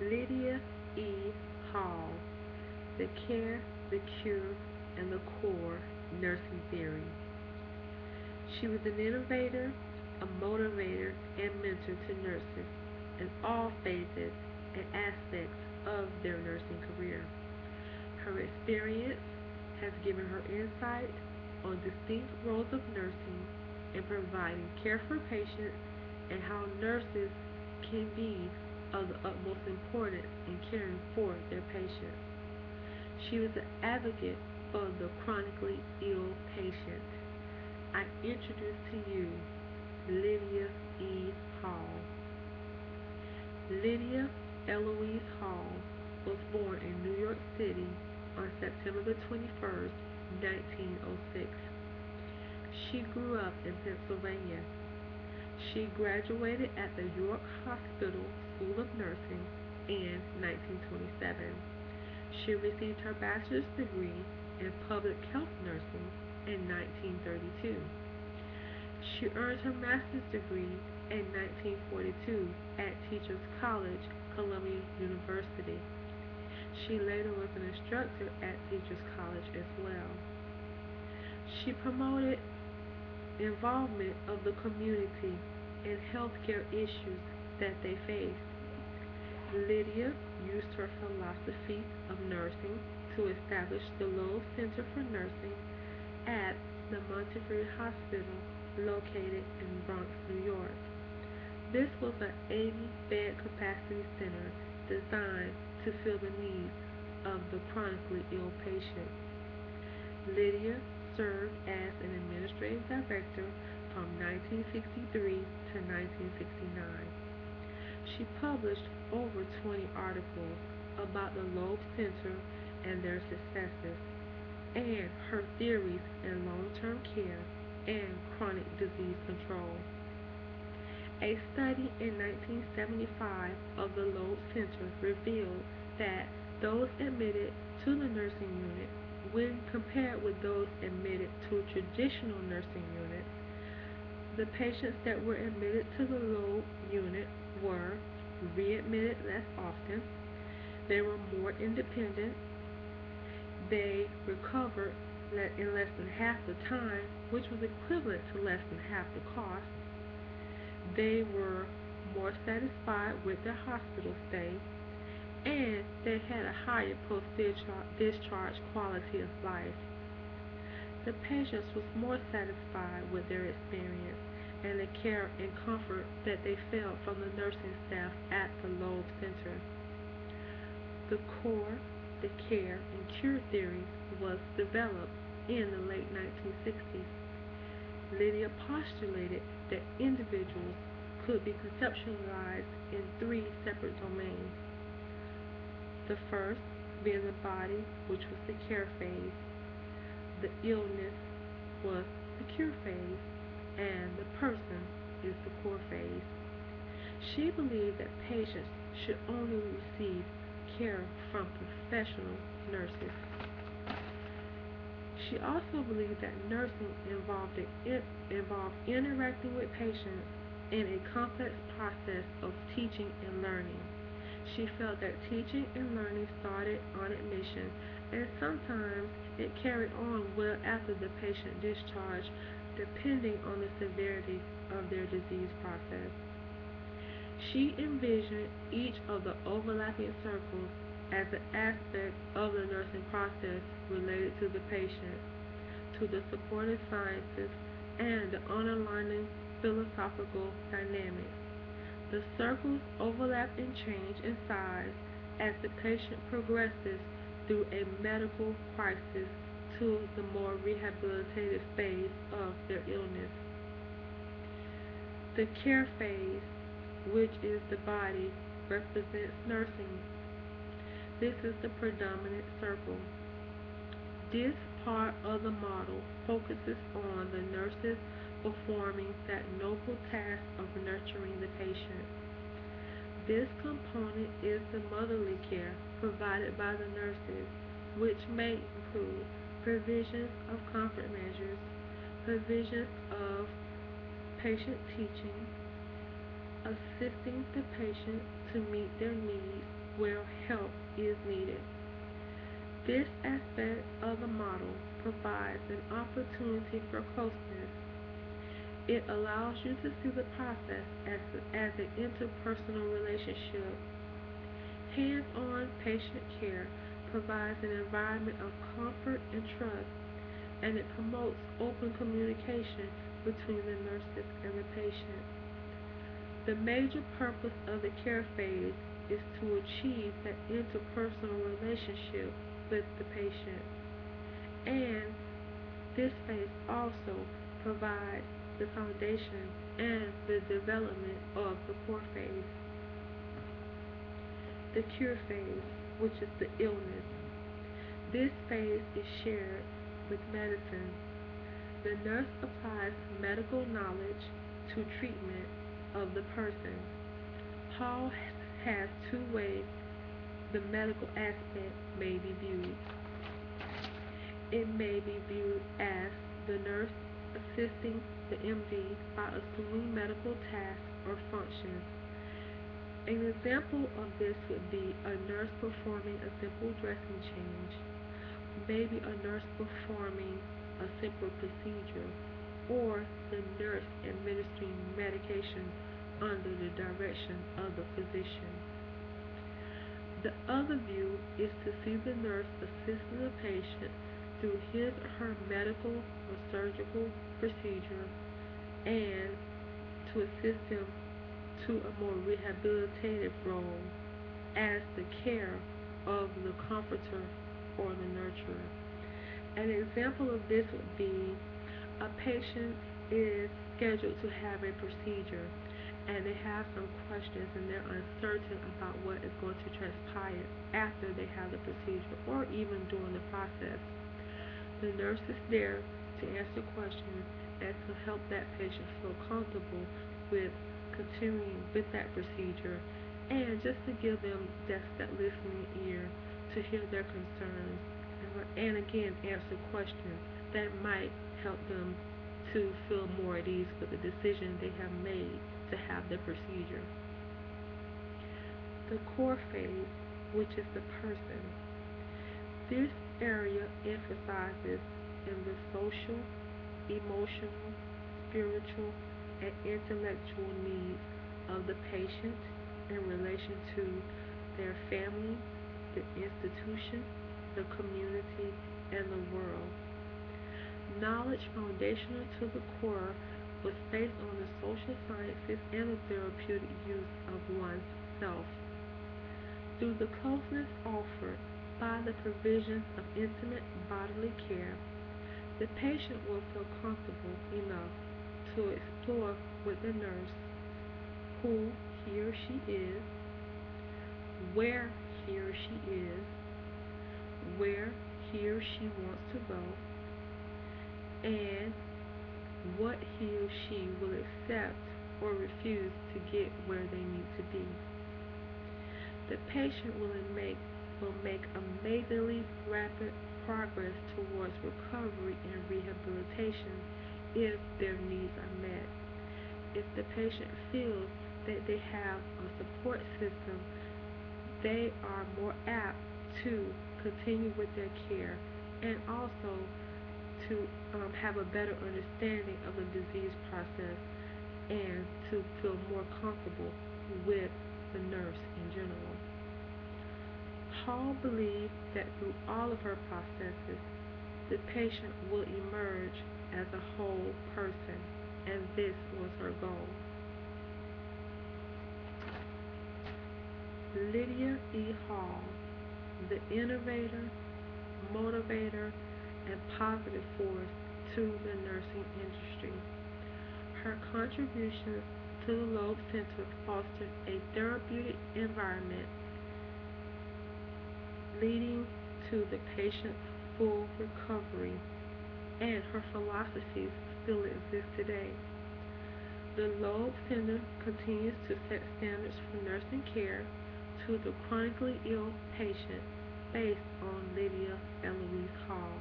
Lydia E. Hall, The Care, the Cure, and the Core Nursing Theory. She was an innovator, a motivator, and mentor to nurses in all phases and aspects of their nursing career. Her experience has given her insight on distinct roles of nursing in providing care for patients and how nurses can be of the utmost importance in caring for their patients. She was an advocate for the chronically ill patient. I introduce to you Lydia E. Hall. Lydia Eloise Hall was born in New York City on September the 21st, 1906. She grew up in Pennsylvania. She graduated at the York Hospital School of Nursing in 1927. She received her bachelor's degree in public health nursing in 1932. She earned her master's degree in 1942 at Teachers College, Columbia University. She later was an instructor at Teachers College as well. She promoted involvement of the community in healthcare issues that they faced. Lydia used her philosophy of nursing to establish the Lowell Center for Nursing at the Montefiore Hospital located in Bronx, New York. This was an 80-bed capacity center designed to fill the needs of the chronically ill patient. Lydia served as an administrative director from 1963 to 1969. She published over 20 articles about the Loeb Center and their successes, and her theories in long-term care and chronic disease control. A study in 1975 of the Loeb Center revealed that those admitted to the nursing unit, when compared with those admitted to traditional nursing units, the patients that were admitted to the Loeb unit were readmitted less often, they were more independent, they recovered in less than half the time, which was equivalent to less than half the cost. They were more satisfied with their hospital stay, and they had a higher post-discharge quality of life. The patients was more satisfied with their experience and the care and comfort that they felt from the nursing staff at the Loeb Center. The core, the care, and cure theory was developed in the late 1960s. Lydia postulated that individuals could be conceptualized in three separate domains. The first being the body, which was the care phase, the illness was the cure phase, and the person is the core phase. She believed that patients should only receive care from professional nurses. She also believed that nursing involved interacting with patients in a complex process of teaching and learning. She felt that teaching and learning started on admission, and sometimes it carried on well after the patient discharged, depending on the severity of their disease process. She envisioned each of the overlapping circles as an aspect of the nursing process related to the patient, to the supportive sciences, and the underlying philosophical dynamics. The circles overlap and change in size as the patient progresses through a medical crisis to the more rehabilitative phase of their illness. The care phase, which is the body, represents nursing. This is the predominant circle. This part of the model focuses on the nurses performing that noble task of nurturing the patient. This component is the motherly care provided by the nurses, which may include provisions of comfort measures, provisions of patient teaching, assisting the patient to meet their needs, where help is needed. This aspect of the model provides an opportunity for closeness. It allows you to see the process as an interpersonal relationship. Hands-on patient care provides an environment of comfort and trust, and it promotes open communication between the nurses and the patient. The major purpose of the care phase is to achieve that interpersonal relationship with the patient, and this phase also provides the foundation and the development of the core phase. The cure phase, which is the illness. This phase is shared with medicine. The nurse applies medical knowledge to treatment of the person. Hall has two ways the medical aspect may be viewed. It may be viewed as the nurse assisting the MD by assuming medical tasks or functions. An example of this would be a nurse performing a simple dressing change, maybe a nurse performing a simple procedure, or the nurse administering medication under the direction of the physician. The other view is to see the nurse assisting the patient through his or her medical or surgical procedure and to assist him to a more rehabilitative role as the care of the comforter or the nurturer. An example of this would be a patient is scheduled to have a procedure and they have some questions and they're uncertain about what is going to transpire after they have the procedure or even during the process. The nurse is there to answer questions and to help that patient feel comfortable with continuing with that procedure and just to give them that listening ear to hear their concerns and again answer questions that might help them to feel more at ease with the decision they have made to have the procedure. The core phase, which is the person. This area emphasizes in the social, emotional, spiritual, and intellectual needs of the patient in relation to their family, the institution, the community, and the world. Knowledge foundational to the core was based on the social sciences and the therapeutic use of one's self. Through the closeness offered by the provisions of intimate bodily care, the patient will feel comfortable enough to explore with the nurse who he or she is, where he or she is, where he or she wants to go, and what he or she will accept or refuse to get where they need to be. The patient will make amazingly rapid progress towards recovery and rehabilitation if their needs are met. If the patient feels that they have a support system, they are more apt to continue with their care and also to have a better understanding of the disease process and to feel more comfortable with the nurse in general. Hall believed that through all of her processes, the patient will emerge as a whole person, and this was her goal. Lydia E. Hall, the innovator, motivator, and positive force to the nursing industry. Her contributions to the Loeb Center fostered a therapeutic environment leading to the patient's full recovery, and her philosophies still exist today. The Loeb Center continues to set standards for nursing care to the chronically ill patient based on Lydia Eloise Hall.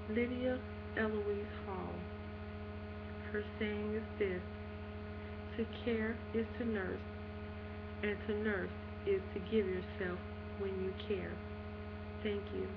Lydia Eloise Hall. Her saying is this: to care is to nurse. and to nurse is to give yourself when you care. Thank you.